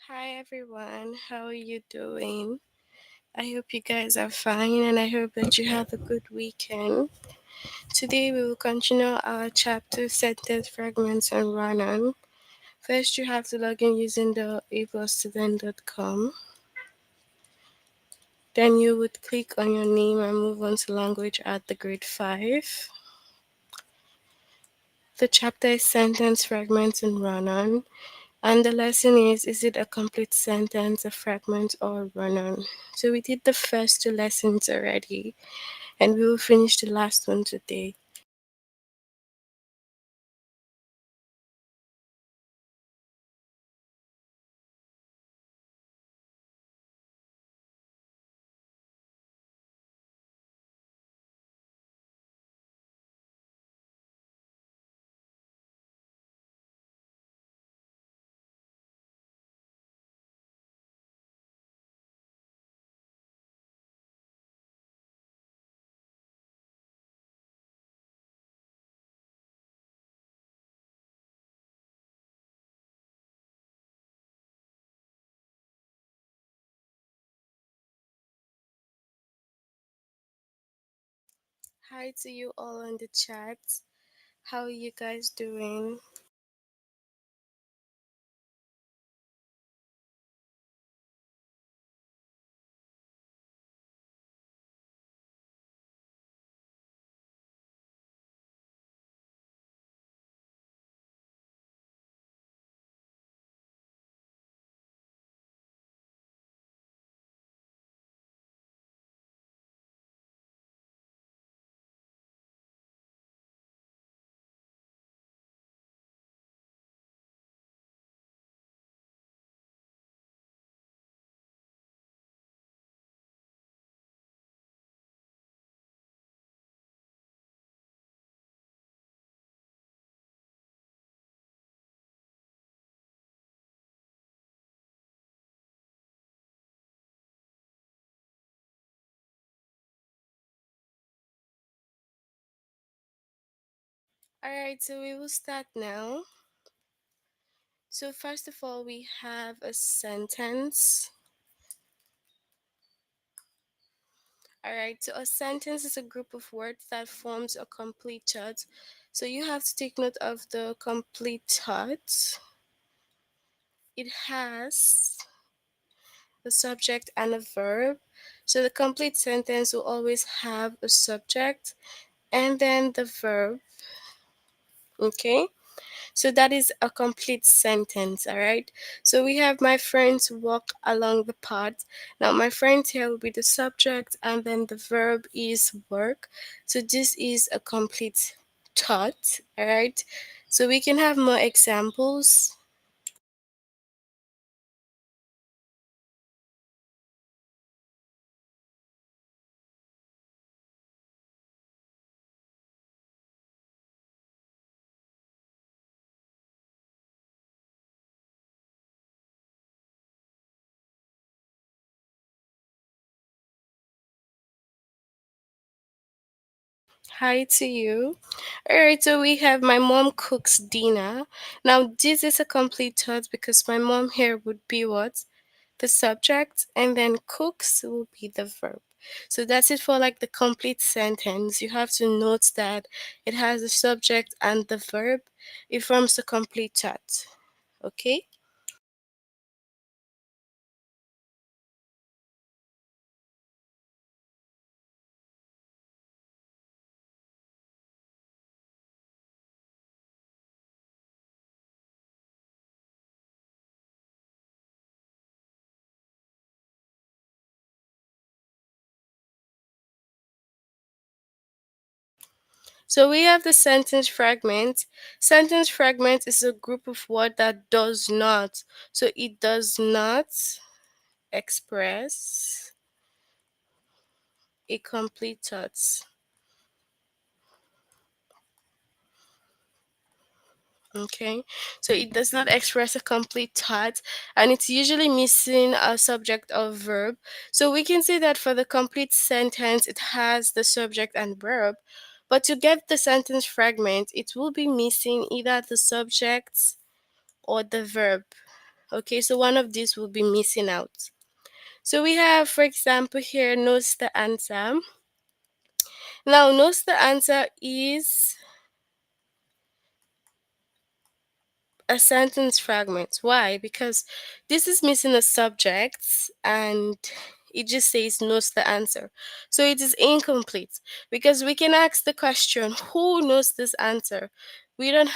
Hi everyone, how are you doing? I hope you guys are fine and I hope that you have a good weekend. Today we will continue our chapter sentence fragments and run-on. First, you have to log in using the ablestudent.com. Then you would click on your name and move on to language at the grade 5. The chapter is sentence fragments and run-on. And the lesson is it a complete sentence, a fragment, or a run on? So we did the first two lessons already, and we will finish the last one today. Hi to you all in the chat. How are you guys doing? Alright, so we will start now. So, first of all, we have a sentence. Alright, so a sentence is a group of words that forms a complete thought. So, you have to take note of the complete thought. It has a subject and a verb. So the complete sentence will always have a subject and then the verb. Okay, so that is a complete sentence. All right, so we have my friends walk along the path. Now my friends here will be the subject and then the verb is work. So this is a complete thought. All right, so we can have more examples. Hi to you. All right, so we have my mom cooks dinner. Now, this is a complete thought because my mom here would be what? The subject, and then cooks will be the verb. So that's it for like the complete sentence. You have to note that it has the subject and the verb. It forms a complete thought. Okay? So we have the sentence fragment. Sentence fragment is a group of words that does not. So it does not express a complete thought. Okay, so it does not express a complete thought and it's usually missing a subject or verb. So we can say that for the complete sentence, it has the subject and verb. But to get the sentence fragment, it will be missing either the subject or the verb. Okay, so one of these will be missing out. So we have, for example, here knows the answer. Now, knows the answer is a sentence fragment. Why? Because this is missing a subject and it just says knows the answer. So it is incomplete because we can ask the question, who knows this answer? We don't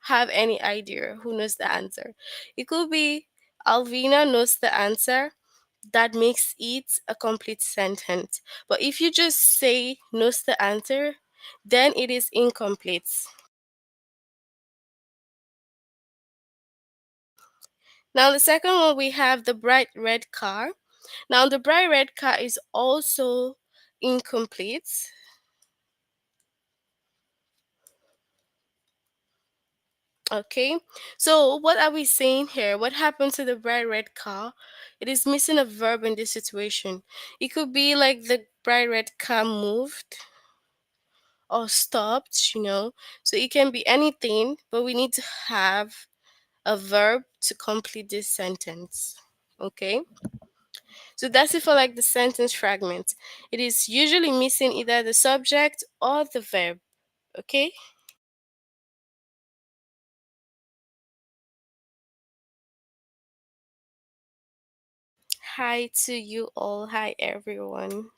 have any idea who knows the answer. It could be Alvina knows the answer. That makes it a complete sentence. But if you just say knows the answer, then it is incomplete. Now, the second one, we have the bright red car. Now, the bright red car is also incomplete. Okay, so what are we saying here? What happened to the bright red car? It is missing a verb in this situation. It could be like the bright red car moved or stopped, So it can be anything, but we need to have a verb to complete this sentence. Okay, so that's it for like the sentence fragment. It is usually missing either the subject or the verb. Okay. Hi to you all. Hi everyone.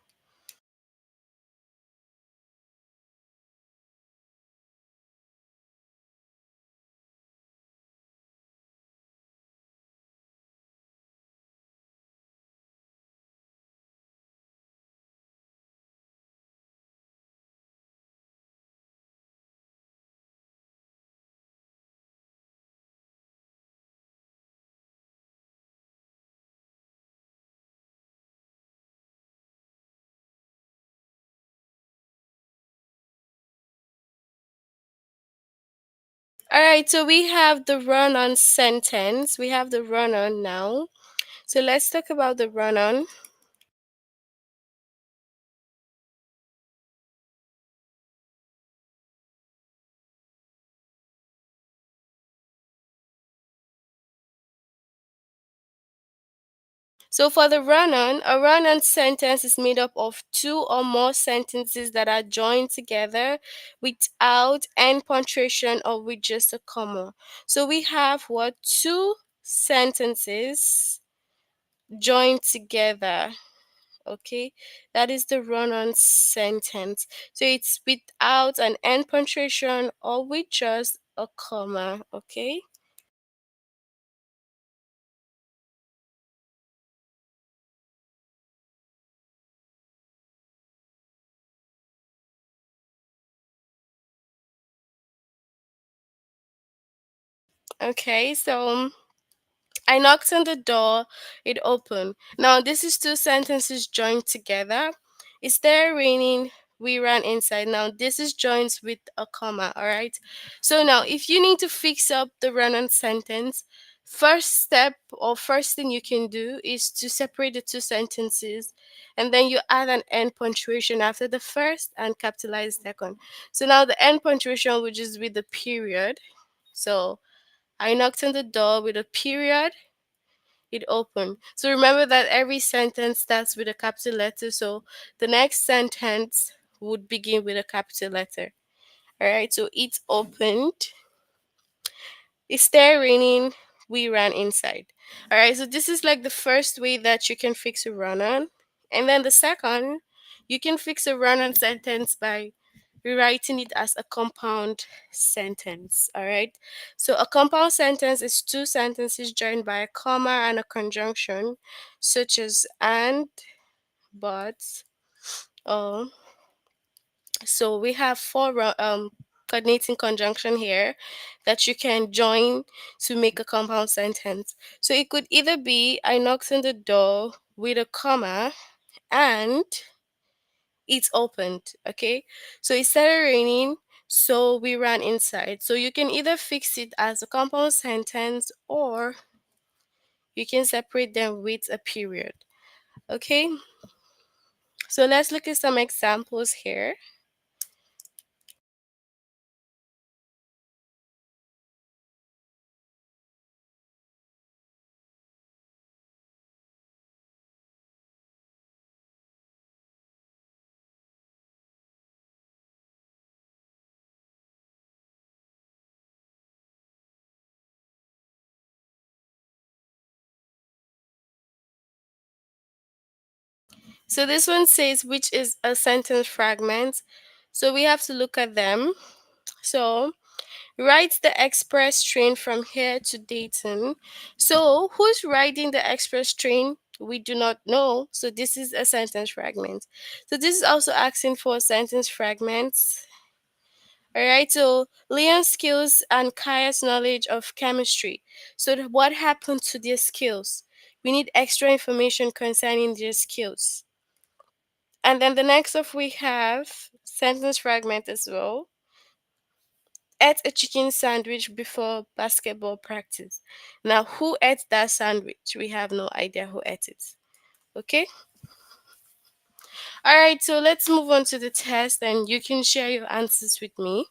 All right, so we have the run on sentence. We have the run on now. So let's talk about the run on. So for the run on, a run on sentence is made up of two or more sentences that are joined together without end punctuation or with just a comma. So we have what? Two sentences joined together. Okay, that is the run on sentence. So it's without an end punctuation or with just a comma. Okay. Okay, so I knocked on the door, it opened. Now, this is two sentences joined together. Is there raining? We ran inside. Now, this is joined with a comma, all right? So, now if you need to fix up the run on sentence, first step or first thing you can do is to separate the two sentences and then you add an end punctuation after the first and capitalize second. So, now the end punctuation will just be the period. So, I knocked on the door with a period, it opened. So remember that every sentence starts with a capital letter. So the next sentence would begin with a capital letter. All right. So it opened. It's there raining. We ran inside. All right. So this is like the first way that you can fix a run on. And then the second, you can fix a run on sentence by rewriting it as a compound sentence. All right. So a compound sentence is two sentences joined by a comma and a conjunction, such as and, but, or. So we have four coordinating conjunction here that you can join to make a compound sentence. So it could either be I knocked on the door with a comma and it's opened. Okay, so it started raining, so we ran inside. So you can either fix it as a compound sentence or you can separate them with a period. Okay, so let's look at some examples here. So this one says which is a sentence fragment. So we have to look at them. So write the express train from here to Dayton. So who's riding the express train? We do not know. So this is a sentence fragment. So this is also asking for a sentence fragment. All right, so Leon's skills and Kaya's knowledge of chemistry. So, what happened to their skills? We need extra information concerning their skills. And then the next up we have sentence fragment as well. Ate a chicken sandwich before basketball practice. Now, who ate that sandwich? We have no idea who ate it. Okay. All right, so let's move on to the test and you can share your answers with me.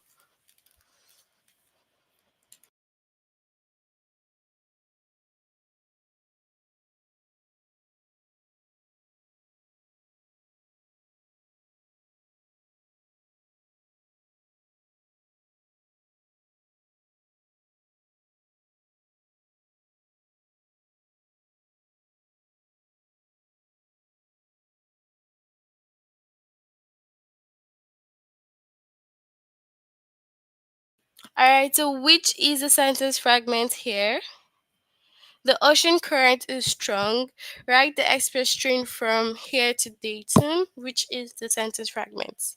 All right, so which is the sentence fragment here? The ocean current is strong. Write the express train from here to Dayton, which is the sentence fragment.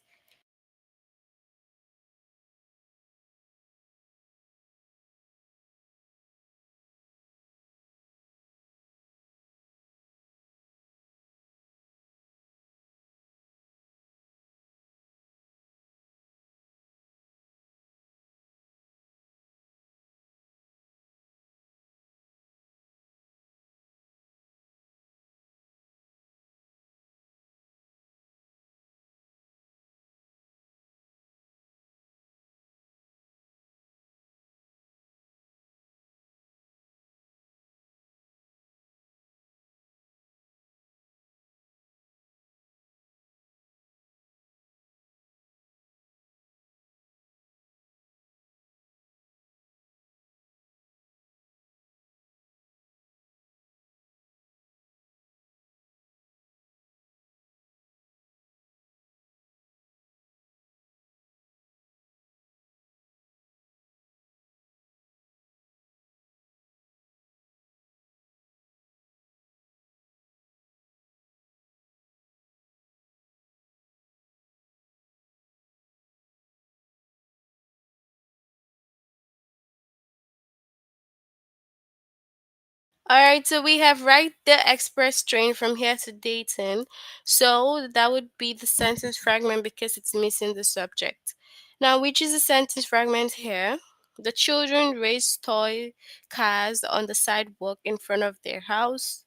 All right, so we have write the express train from here to Dayton. So that would be the sentence fragment because it's missing the subject. Now, which is the sentence fragment here? The children race toy cars on the sidewalk in front of their house,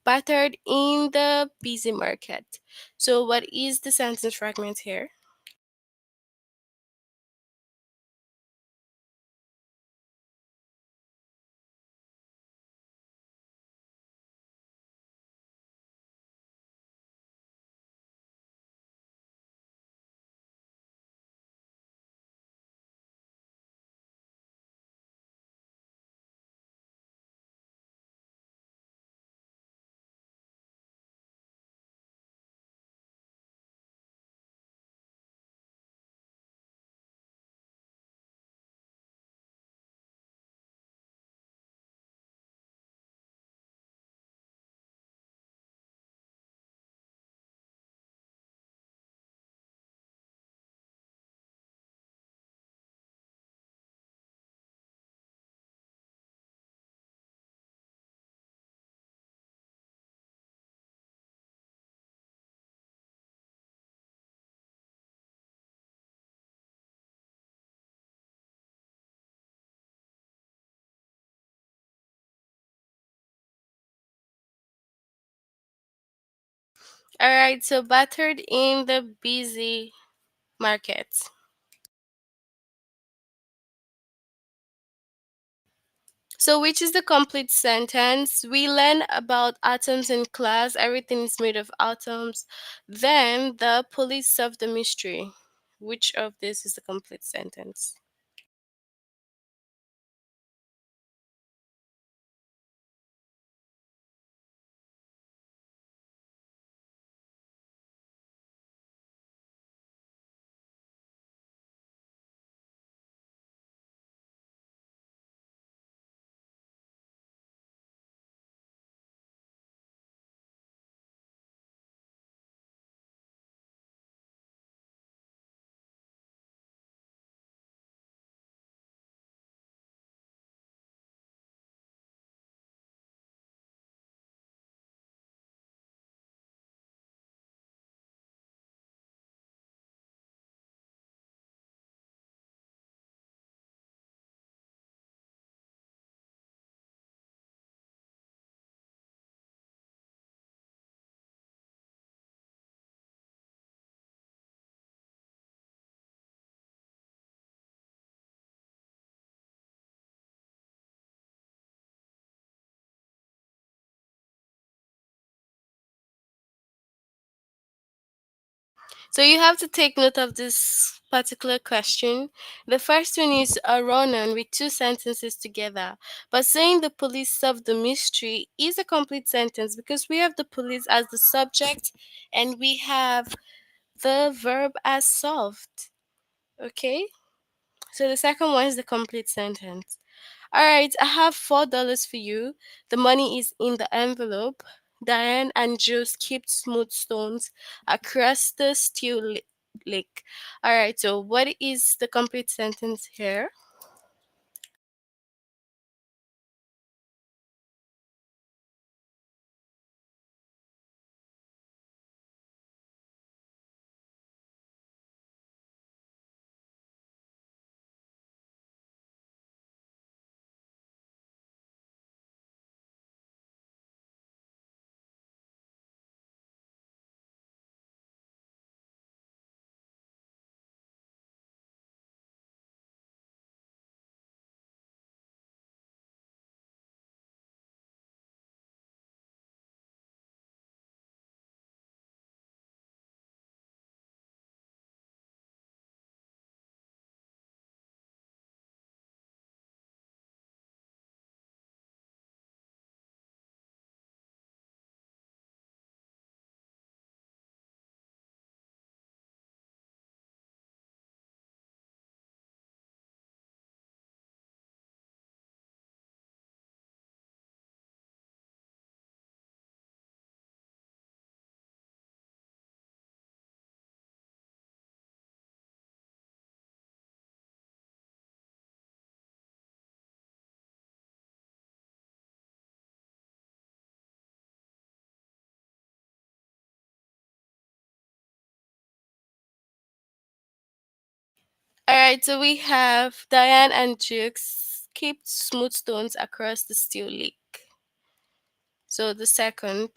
battered in the busy market. So, what is the sentence fragment here? All right, so battered in the busy market. So, which is the complete sentence? We learn about atoms in class. Everything is made of atoms. Then the police solved the mystery. Which of this is the complete sentence? So you have to take note of this particular question. The first one is a run-on with two sentences together. But saying the police solved the mystery is a complete sentence because we have the police as the subject and we have the verb as solved. Okay? So the second one is the complete sentence. All right, I have $4 for you. The money is in the envelope. Diane and Joe skipped smooth stones across the lake. All right, so what is the complete sentence here? All right, so we have Diane and Jukes skipped smooth stones across the steel lake. So the second,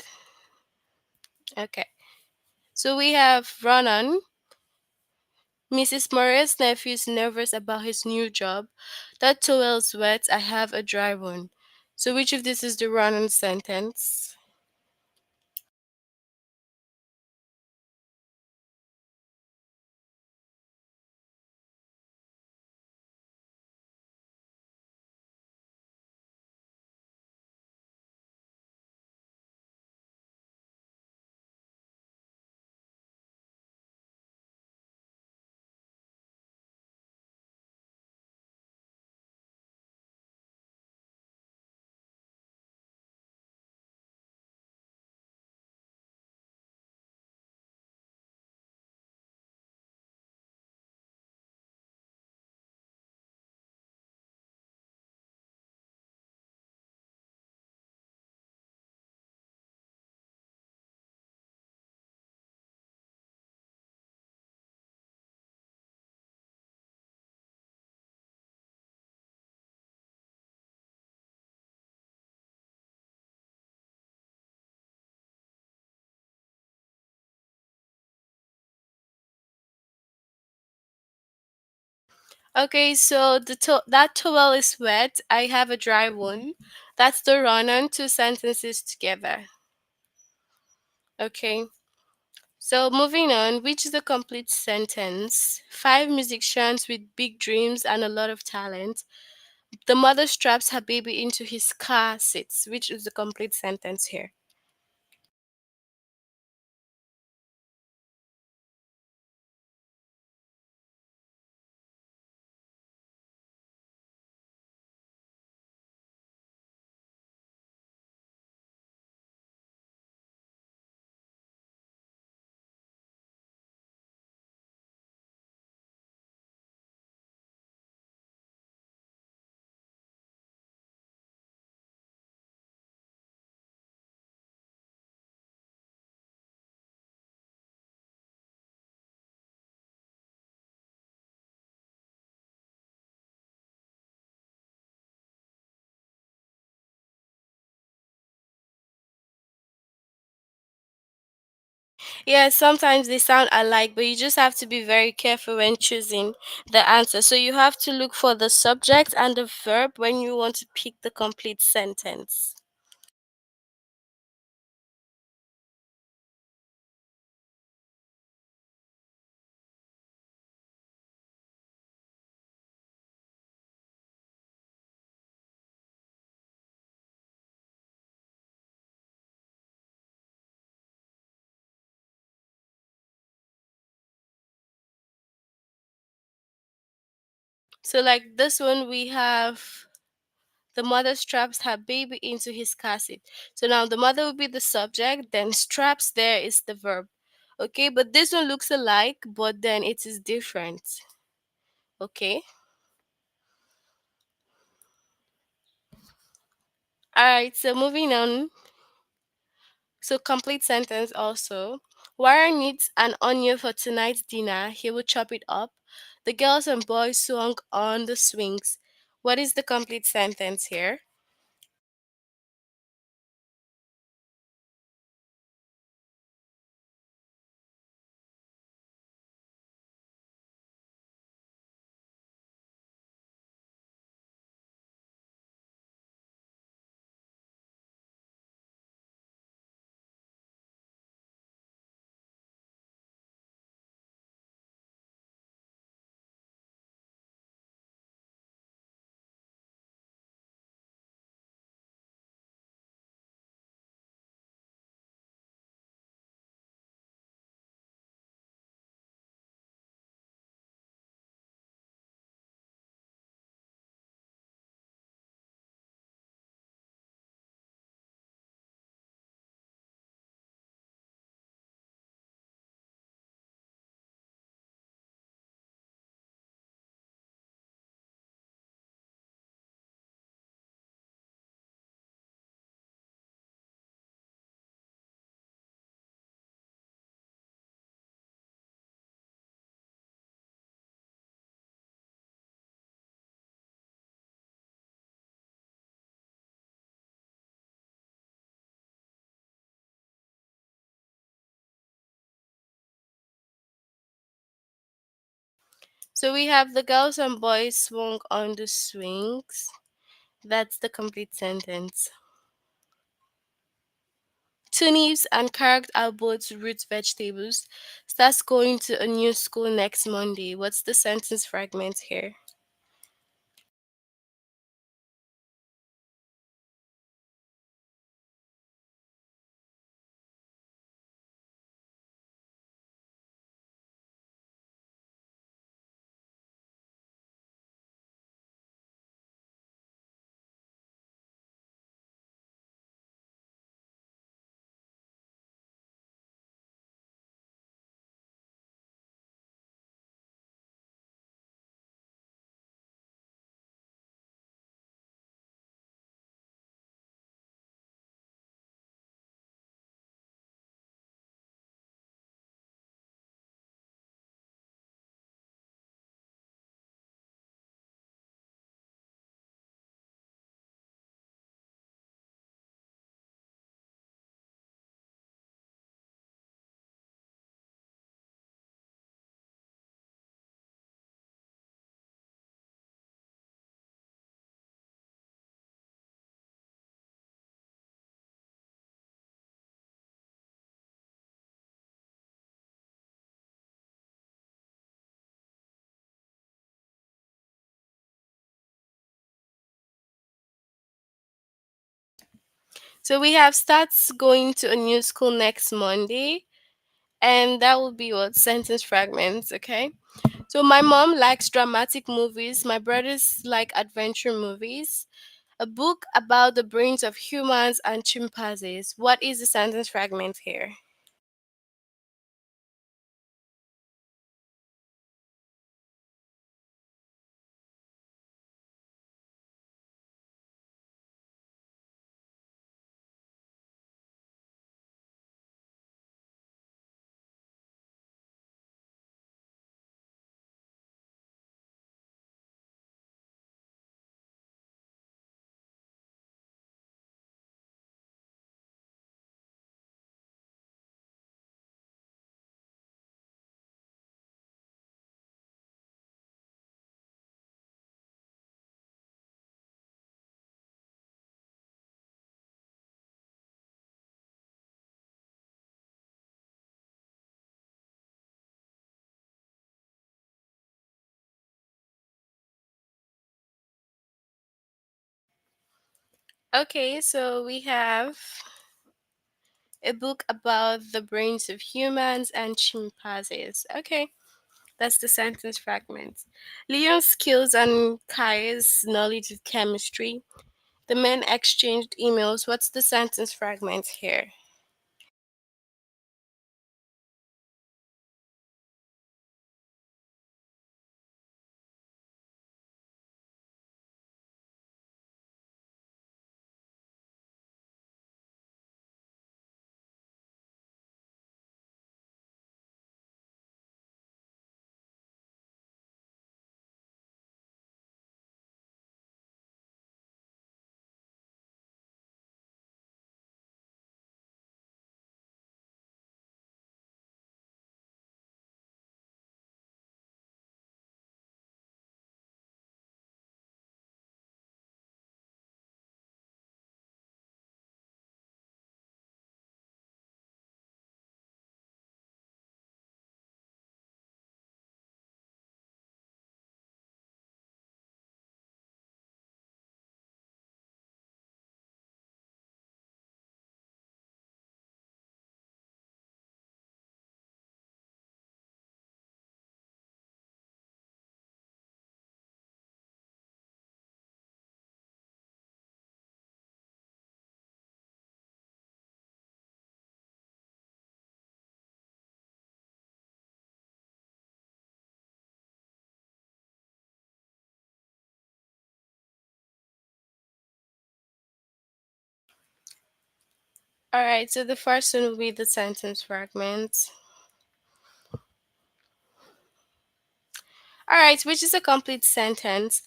okay. So we have Ronan. Mrs. Morris' nephew is nervous about his new job. That towel's wet. I have a dry one. So which of this is the run-on sentence? Okay, so that towel is wet. I have a dry one. That's the run-on, two sentences together. Okay. So moving on, which is the complete sentence? Five musicians with big dreams and a lot of talent. The mother straps her baby into his car seats. Which is the complete sentence here? Yeah, sometimes they sound alike, but you just have to be very careful when choosing the answer. So you have to look for the subject and the verb when you want to pick the complete sentence. So, like this one, we have the mother straps her baby into his car seat. So now the mother will be the subject, then straps there is the verb. Okay, but this one looks alike, but then it is different. Okay. All right, so moving on. So complete sentence also. Warren needs an onion for tonight's dinner. He will chop it up. The girls and boys swung on the swings. What is the complete sentence here? So we have the girls and boys swung on the swings. That's the complete sentence. Turnips and carrot are both root vegetables. Starts going to a new school next Monday. What's the sentence fragment here? So we have starts going to a new school next Monday, and that will be what sentence fragments. Okay. So my mom likes dramatic movies. My brothers like adventure movies. A book about the brains of humans and chimpanzees. What is the sentence fragment here? Okay, so we have a book about the brains of humans and chimpanzees. Okay. That's the sentence fragment. Leon's skills and Kai's knowledge of chemistry. The men exchanged emails. What's the sentence fragment here? All right, so the first one will be the sentence fragment. All right, which is a complete sentence.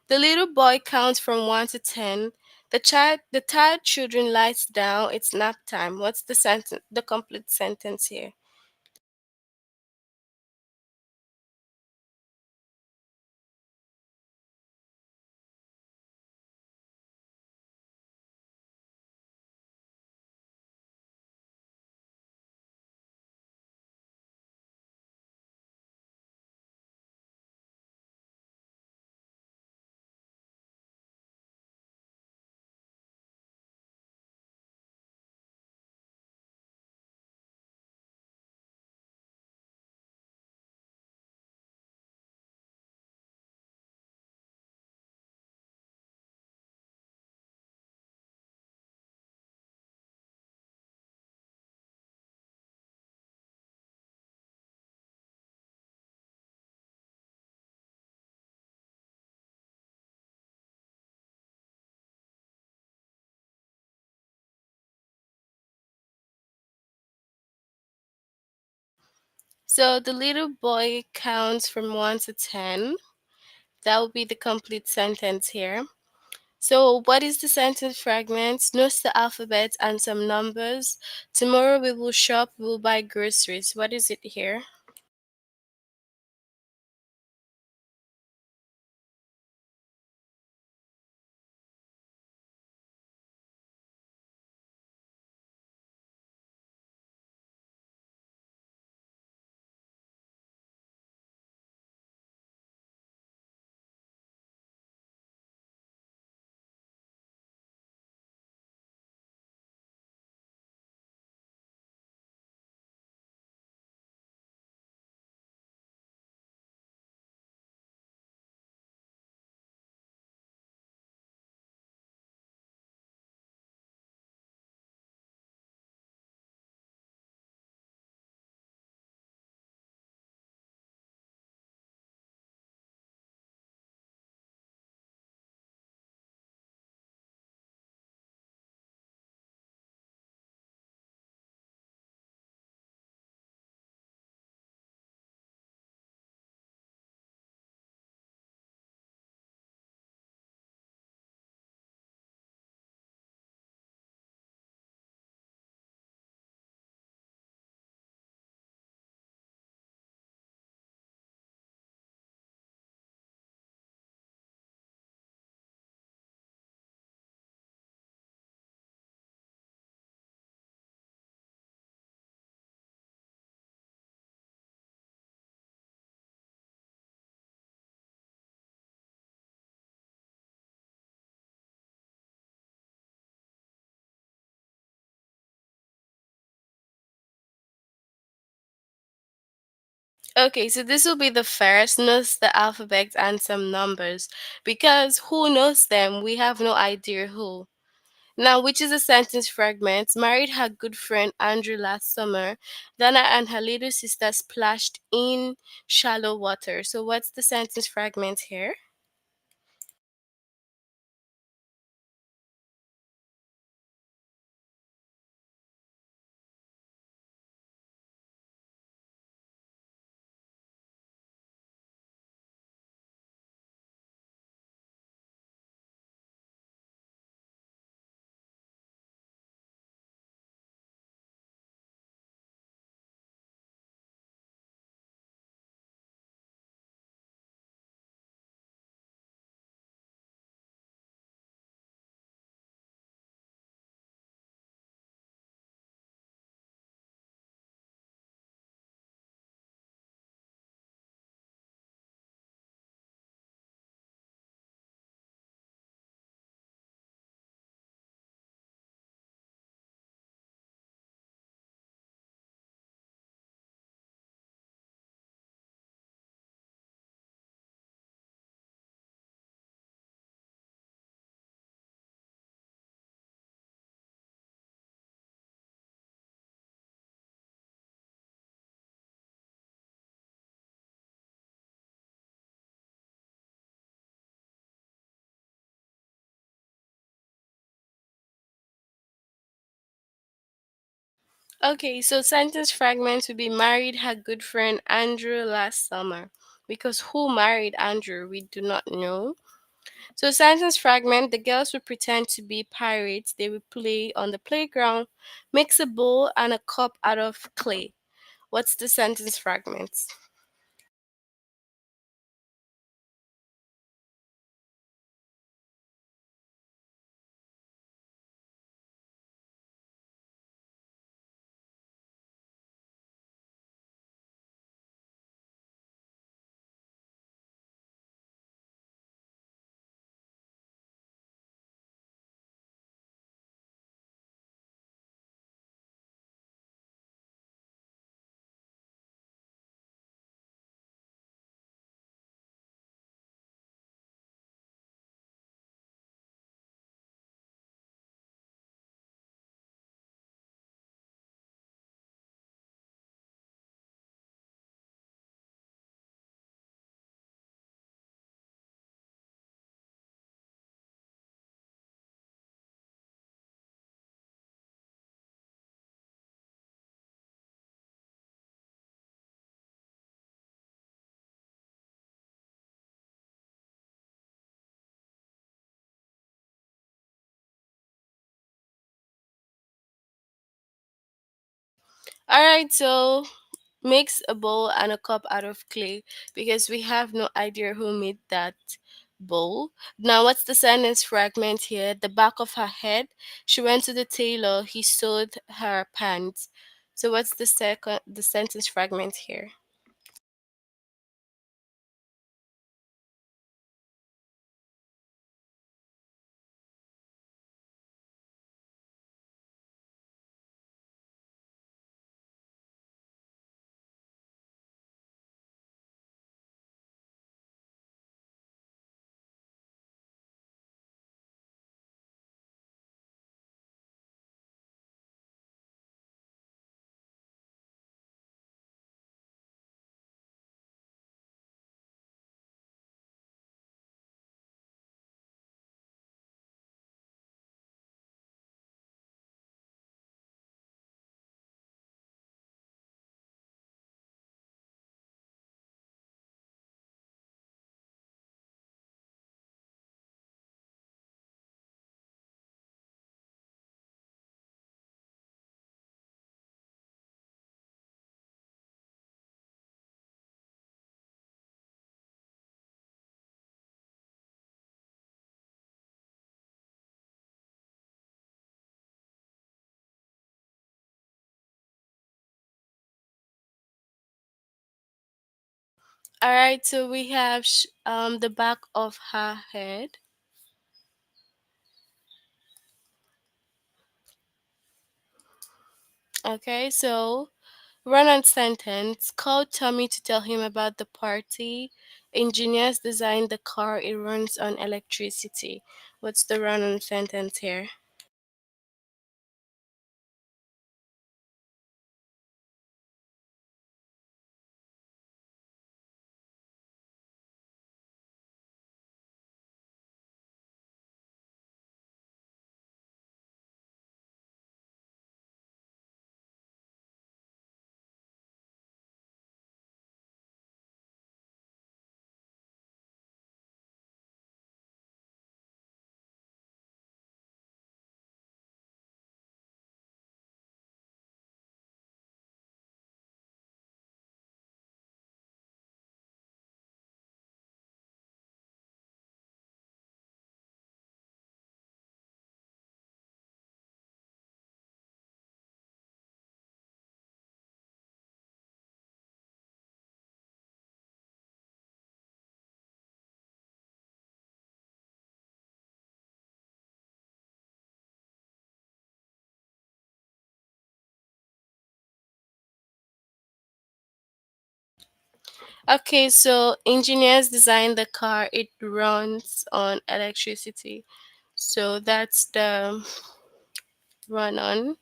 The little boy counts from 1 to 10. The tired children lies down. It's nap time. What's the sentence? The complete sentence here. So the little boy counts from 1 to 10. That will be the complete sentence here. So, what is the sentence fragment? Notes the alphabet and some numbers. Tomorrow we will shop, we will buy groceries. What is it here? Okay, so this will be the first, knows the alphabet and some numbers. Because who knows them? We have no idea who. Now, which is a sentence fragment? Married her good friend Andrew last summer. Dana and her little sister splashed in shallow water. So, what's the sentence fragment here? Okay, so sentence fragment would be married her good friend Andrew last summer. Because who married Andrew, we do not know. So, sentence fragment, the girls would pretend to be pirates. They would play on the playground, mix a bowl and a cup out of clay. What's the sentence fragment? All right, so mix a bowl and a cup out of clay because we have no idea who made that bowl. Now, what's the sentence fragment here? The back of her head. She went to the tailor. He sewed her pants. So, what's the sentence fragment here? All right, so we have the back of her head. Okay, so Run on sentence. Call Tommy to tell him about the party. Engineers designed the car. It runs on electricity. What's the run on sentence here? Okay, so engineers designed the car. It runs on electricity. So that's the run on.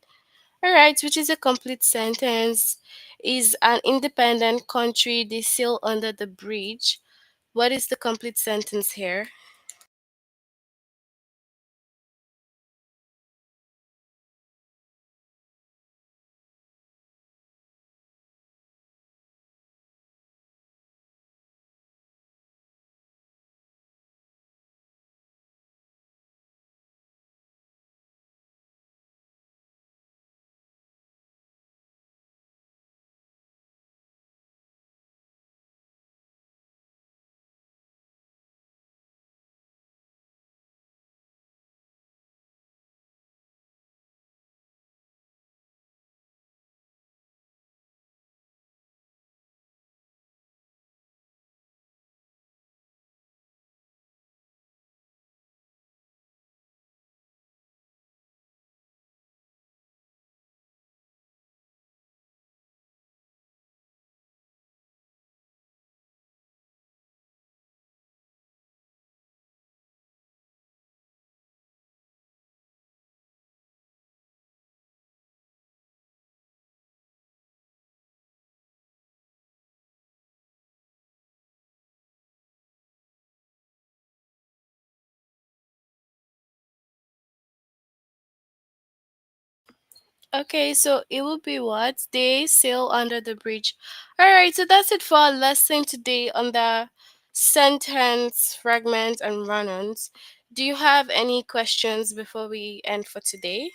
All right, which is a complete sentence. Is an independent country. They sail under the bridge. What is the complete sentence here? Okay, so it will be what? They sail under the bridge. All right, so that's it for our lesson today on the sentence, fragments, and run ons. Do you have any questions before we end for today?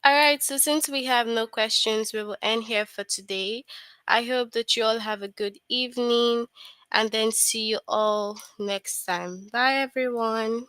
All right, so since we have no questions, we will end here for today. I hope that you all have a good evening and then see you all next time. Bye, everyone.